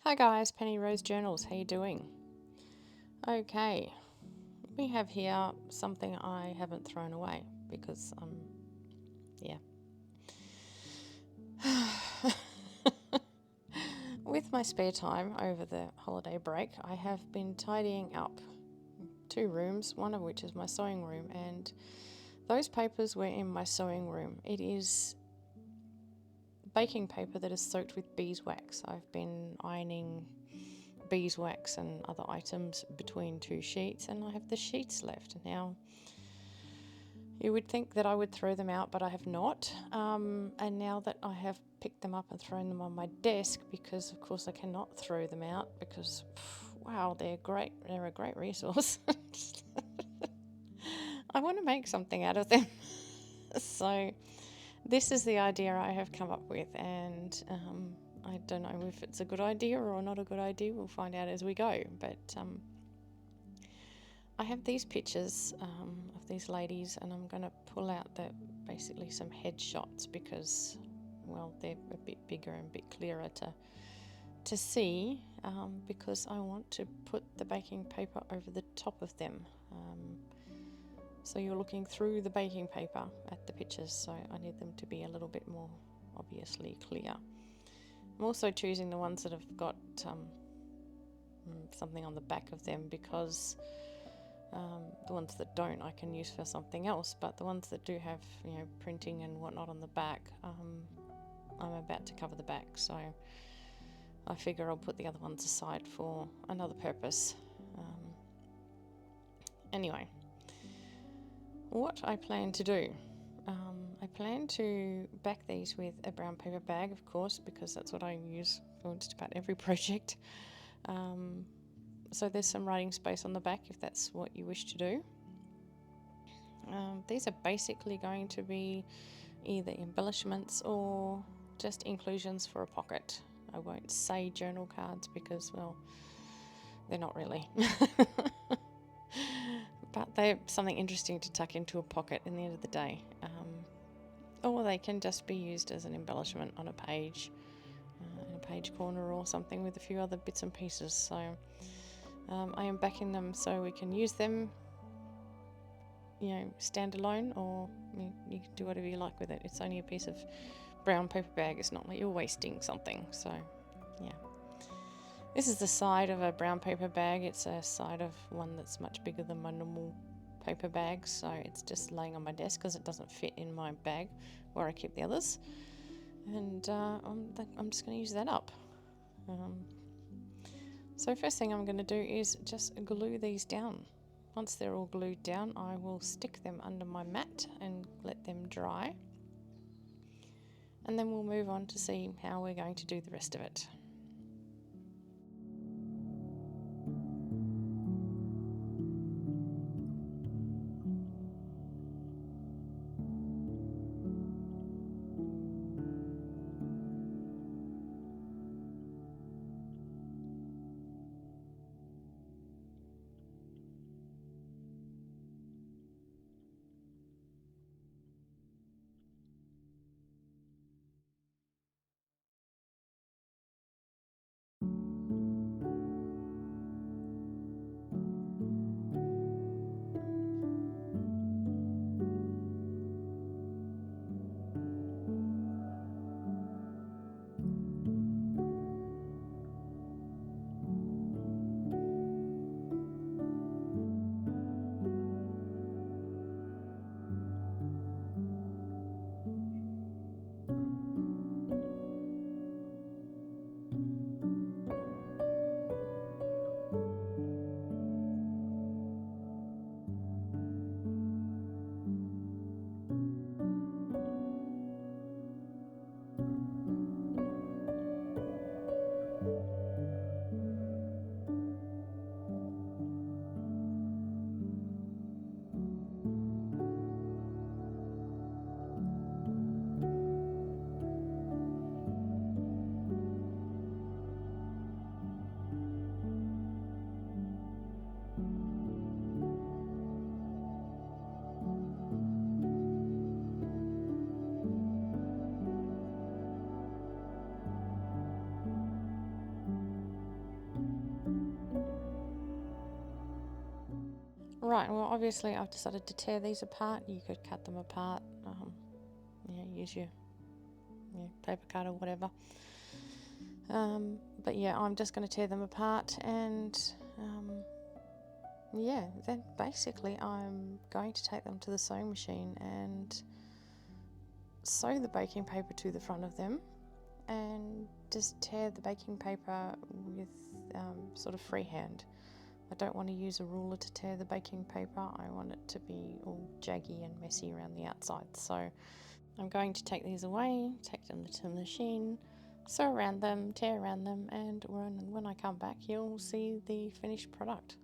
Hi guys, Penny Rose Journals, how you doing? Okay, we have here something I haven't thrown away because, yeah. With my spare time over the holiday break, I have been tidying up 2 rooms, one of which is my sewing room, and those papers were in my sewing room. It is baking paper that is soaked with beeswax. I've been ironing beeswax and other items between 2 sheets, and I have the sheets left. Now, you would think that I would throw them out, but I have not. And now that I have picked them up and thrown them on my desk, because of course I cannot throw them out because, wow, they're great. They're a great resource. I want to make something out of them. So this is the idea I have come up with, and I don't know if it's a good idea or not a good idea. We'll find out as we go. But I have these pictures of these ladies, and I'm going to pull out basically some headshots because, well, they're a bit bigger and a bit clearer to see, because I want to put the baking paper over the top of them. So you're looking through the baking paper at the pictures, so I need them to be a little bit more obviously clear. I'm also choosing the ones that have got something on the back of them because the ones that don't I can use for something else, but the ones that do have printing and whatnot on the back, I'm about to cover the back, so I figure I'll put the other ones aside for another purpose. Anyway, what I plan to do, I plan to back these with a brown paper bag, of course, because that's what I use for just about every project. So there's some writing space on the back if that's what you wish to do. These are basically going to be either embellishments or just inclusions for a pocket. I won't say journal cards because, well, they're not really. But they're something interesting to tuck into a pocket in the end of the day. Or they can just be used as an embellishment on a page, in a page corner or something with a few other bits and pieces. So I am backing them so we can use them stand alone, or you can do whatever you like with it. It's only a piece of brown paper bag. It's not like you're wasting something. So yeah, this is the side of a brown paper bag. It's a side of one that's much bigger than my normal paper bag, so it's just laying on my desk because it doesn't fit in my bag where I keep the others, and I'm just going to use that up. So first thing I'm going to do is just glue these down. Once they're all glued down, I will stick them under my mat and let them dry. And then we'll move on to see how we're going to do the rest of it. Right, well obviously I've decided to tear these apart. You could cut them apart, use your paper cut or whatever. But yeah, I'm just going to tear them apart, and then basically I'm going to take them to the sewing machine and sew the baking paper to the front of them, and just tear the baking paper with sort of freehand. I don't want to use a ruler to tear the baking paper. I want it to be all jaggy and messy around the outside. So I'm going to take these away, take them to the machine, sew around them, tear around them, and when I come back you'll see the finished product.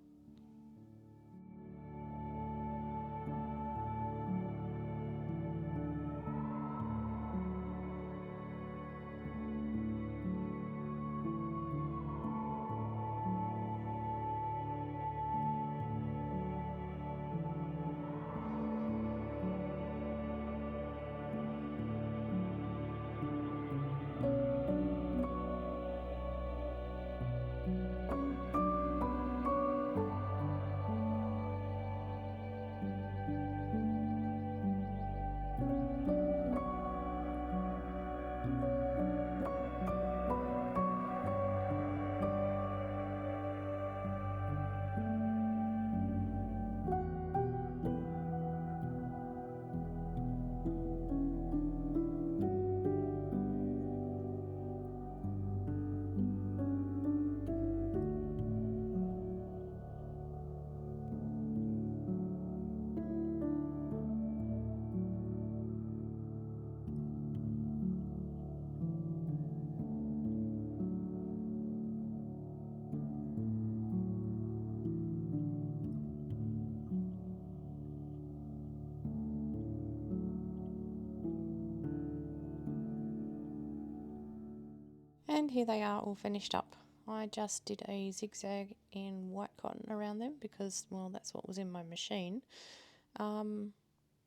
And here they are all finished up. I just did a zigzag in white cotton around them because, well, that's what was in my machine.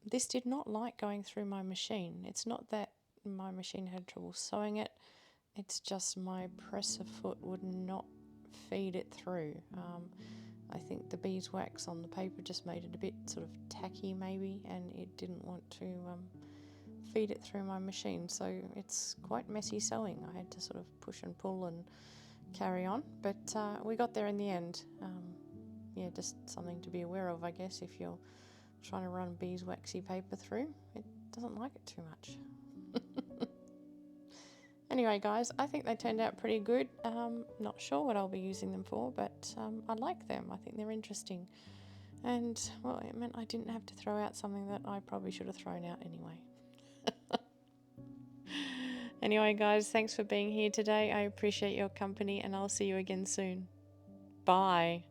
This did not like going through my machine. It's not that my machine had trouble sewing it, it's just my presser foot would not feed it through. I think the beeswax on the paper just made it a bit sort of tacky maybe, and it didn't want to feed it through my machine, so it's quite messy sewing. I had to sort of push and pull and carry on, but we got there in the end. Just something to be aware of, I guess, if you're trying to run beeswaxy paper through. It doesn't like it too much. Anyway guys, I think they turned out pretty good. Not sure what I'll be using them for, but I like them. I think they're interesting, and well, it meant I didn't have to throw out something that I probably should have thrown out anyway. Anyway guys, thanks for being here today. I appreciate your company, and I'll see you again soon. Bye.